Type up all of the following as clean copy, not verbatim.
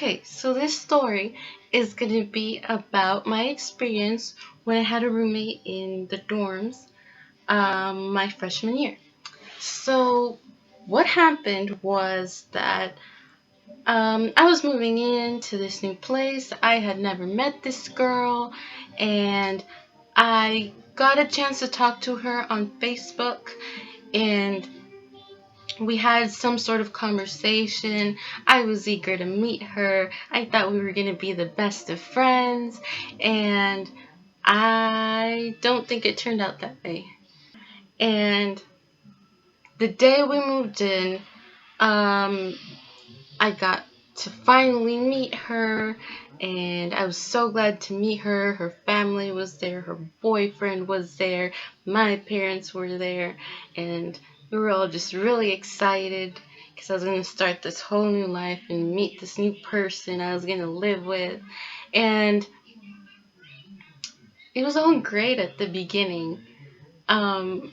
Okay, so this story is going to be about my experience when I had a roommate in the dorms my freshman year. So, what happened was that I was moving into this new place. I had never met this girl, and I got a chance to talk to her on Facebook, and we had some sort of conversation. I was eager to meet her. I thought we were going to be the best of friends, and I don't think it turned out that way. And the day we moved in, um, I got to finally meet her, and I was so glad to meet her. Her family was there, her boyfriend was there, my parents were there, and we were all just really excited because I was going to start this whole new life and meet this new person I was going to live with. And it was all great at the beginning. Um,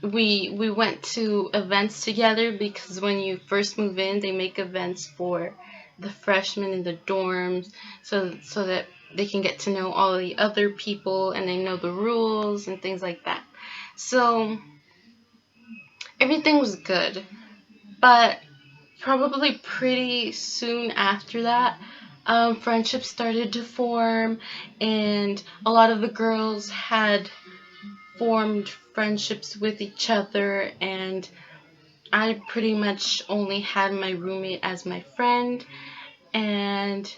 we went to events together because when you first move in, they make events for the freshmen in the dorms, so that they can get to know all the other people and they know the rules and things like that. So everything was good, but probably pretty soon after that, friendships started to form, and a lot of the girls had formed friendships with each other, and I pretty much only had my roommate as my friend, and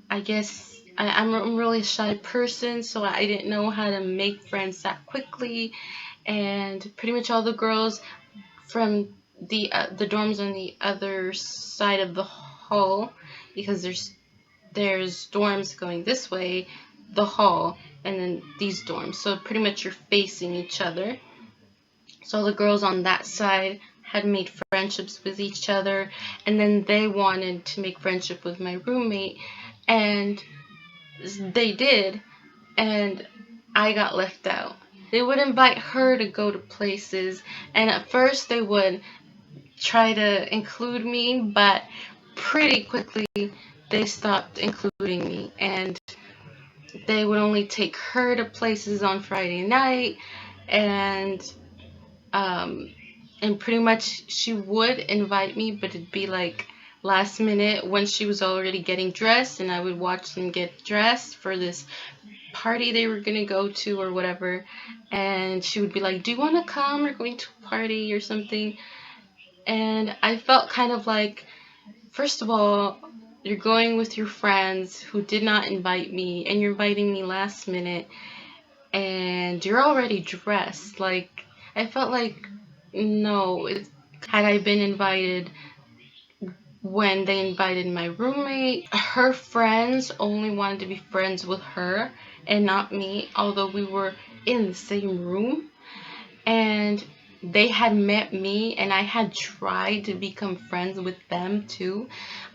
I guess I'm a really shy person, so I didn't know how to make friends that quickly, and pretty much all the girls from the dorms on the other side of the hall, because there's dorms going this way, the hall, and then these dorms, so pretty much you're facing each other. So the girls on that side had made friendships with each other, and then they wanted to make friendship with my roommate, and they did, and I got left out. They would invite her to go to places, and at first they would try to include me, but pretty quickly they stopped including me, and they would only take her to places on Friday night, and um, and pretty much she would invite me, but it'd be like last minute when she was already getting dressed, and I would watch them get dressed for this party they were gonna go to or whatever, and she would be like, "Do you want to come? We're going to a party or something." And I felt kind of like, first of all, you're going with your friends who did not invite me, and you're inviting me last minute, and you're already dressed. Like, I felt like, no, had I been invited when they invited my roommate, her friends only wanted to be friends with her and not me, although we were in the same room. And they had met me, and I had tried to become friends with them too.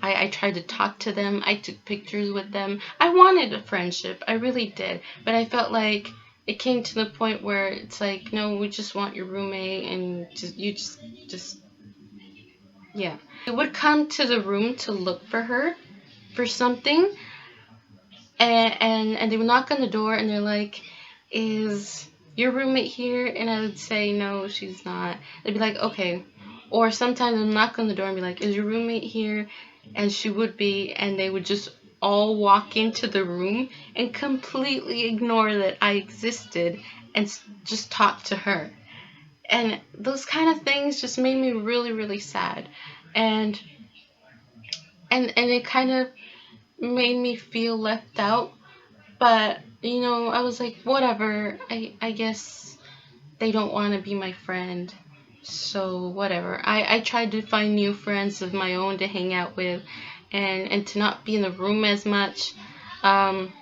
I tried to talk to them. I took pictures with them. I wanted a friendship. I really did. But I felt like it came to the point where it's like, no, we just want your roommate, and just yeah. They would come to the room to look for her for something, and they would knock on the door, and they're like, "Is your roommate here?" And I would say, "No, she's not." They'd be like, "Okay." Or sometimes they'd knock on the door and be like, "Is your roommate here?" And she would be, and they would just all walk into the room and completely ignore that I existed and just talk to her. And those kind of things just made me really, really sad. And and it kind of made me feel left out. But, I was like, whatever. I guess they don't want to be my friend. So, whatever. I tried to find new friends of my own to hang out with, and to not be in the room as much. Um,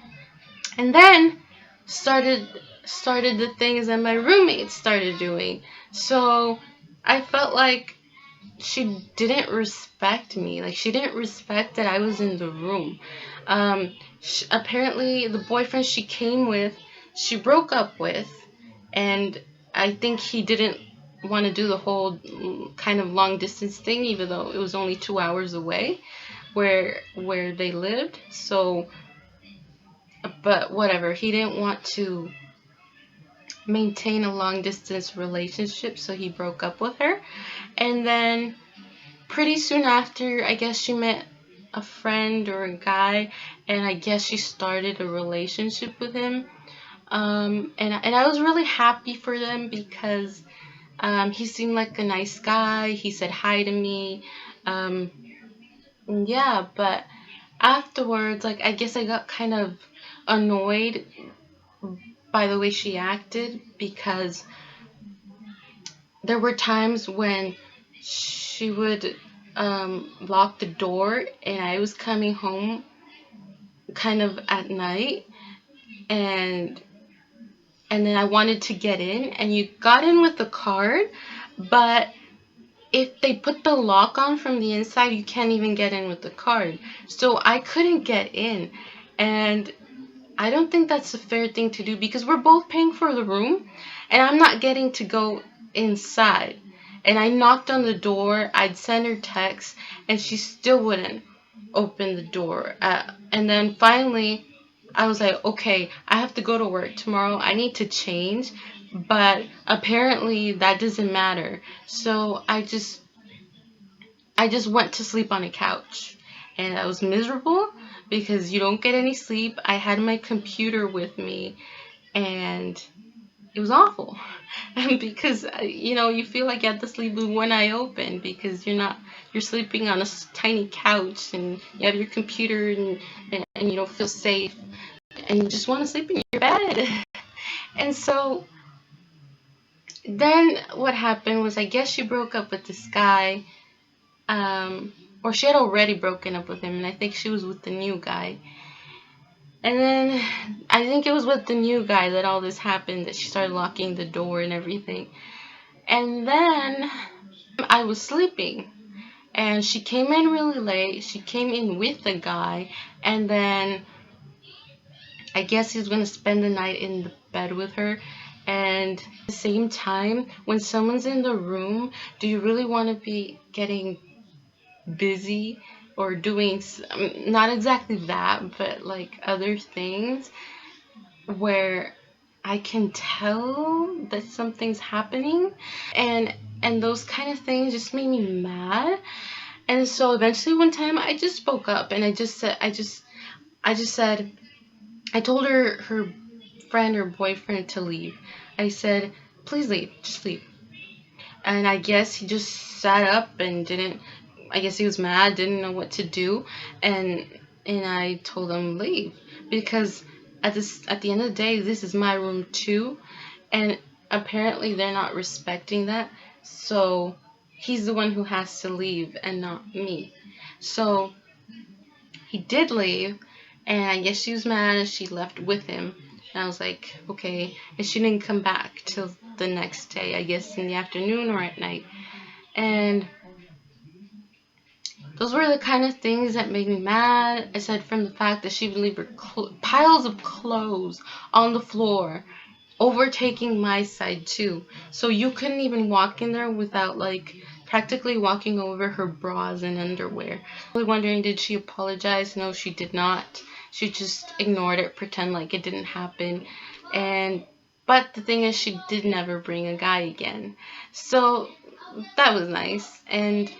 and then started started the things that my roommates started doing. So, I felt like she didn't respect me. Like, she didn't respect that I was in the room. Apparently, the boyfriend she came with, she broke up with, and I think he didn't want to do the whole kind of long distance thing, even though it was only 2 hours away. where they lived. So, but whatever, he didn't want to maintain a long distance relationship, so he broke up with her. And then pretty soon after, I guess she met a friend or a guy, and I guess she started a relationship with him. And I was really happy for them because he seemed like a nice guy. He said hi to me. Um, yeah, but afterwards, like, I guess I got kind of annoyed by the way she acted, because there were times when she would lock the door, and I was coming home kind of at night, and then I wanted to get in, and you got in with the card, but if they put the lock on from the inside, you can't even get in with the card. So I couldn't get in, and I don't think that's a fair thing to do, because we're both paying for the room and I'm not getting to go inside. And I knocked on the door, I'd send her texts, and she still wouldn't open the door. And then finally, I was like, okay, I have to go to work tomorrow. I need to change. But apparently that doesn't matter. So I just went to sleep on a couch. And I was miserable because you don't get any sleep. I had my computer with me, and it was awful. Because you feel like you have to sleep with one eye open, because you're sleeping on a tiny couch, and you have your computer, and you don't feel safe, and you just want to sleep in your bed. And so then what happened was, I guess she broke up with this guy, or she had already broken up with him, and I think she was with the new guy. And then I think it was with the new guy that all this happened, that she started locking the door and everything. And then I was sleeping, and she came in really late. She came in with the guy, and then I guess he was going to spend the night in the bed with her. And at the same time, when someone's in the room, do you really want to be getting busy or doing not exactly that, but like other things where I can tell that something's happening, and those kind of things just made me mad. And so eventually one time I just spoke up, and I just said, I told her friend or boyfriend to leave. I said, please leave, just leave. And I guess he just sat up and didn't. I guess he was mad, didn't know what to do, and I told him leave, because at the end of the day, this is my room too, and apparently they're not respecting that. So he's the one who has to leave and not me. So he did leave, and I guess she was mad and she left with him. And I was like, okay. And she didn't come back till the next day, I guess in the afternoon or at night. And those were the kind of things that made me mad, aside from the fact that she would leave her piles of clothes on the floor, overtaking my side too. So you couldn't even walk in there without, like, practically walking over her bras and underwear. I was wondering, did she apologize? No, she did not. She just ignored it, pretend like it didn't happen. But the thing is, she did never bring a guy again. So that was nice. And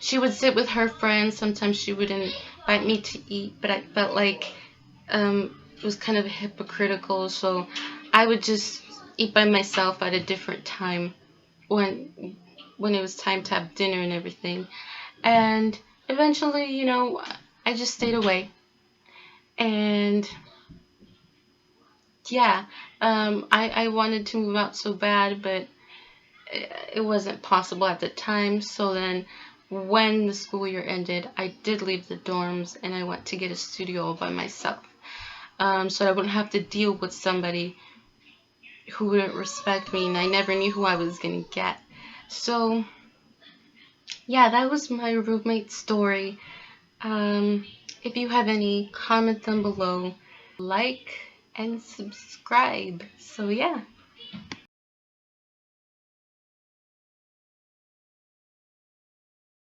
she would sit with her friends. Sometimes she would invite me to eat, but I felt like it was kind of hypocritical. So I would just eat by myself at a different time when it was time to have dinner and everything. And eventually, I just stayed away. And yeah, I wanted to move out so bad, but it wasn't possible at the time. So then when the school year ended, I did leave the dorms, and I went to get a studio all by myself, so I wouldn't have to deal with somebody who wouldn't respect me, and I never knew who I was going to get. So yeah, that was my roommate story. If you have any, comment them below, like and subscribe. So yeah.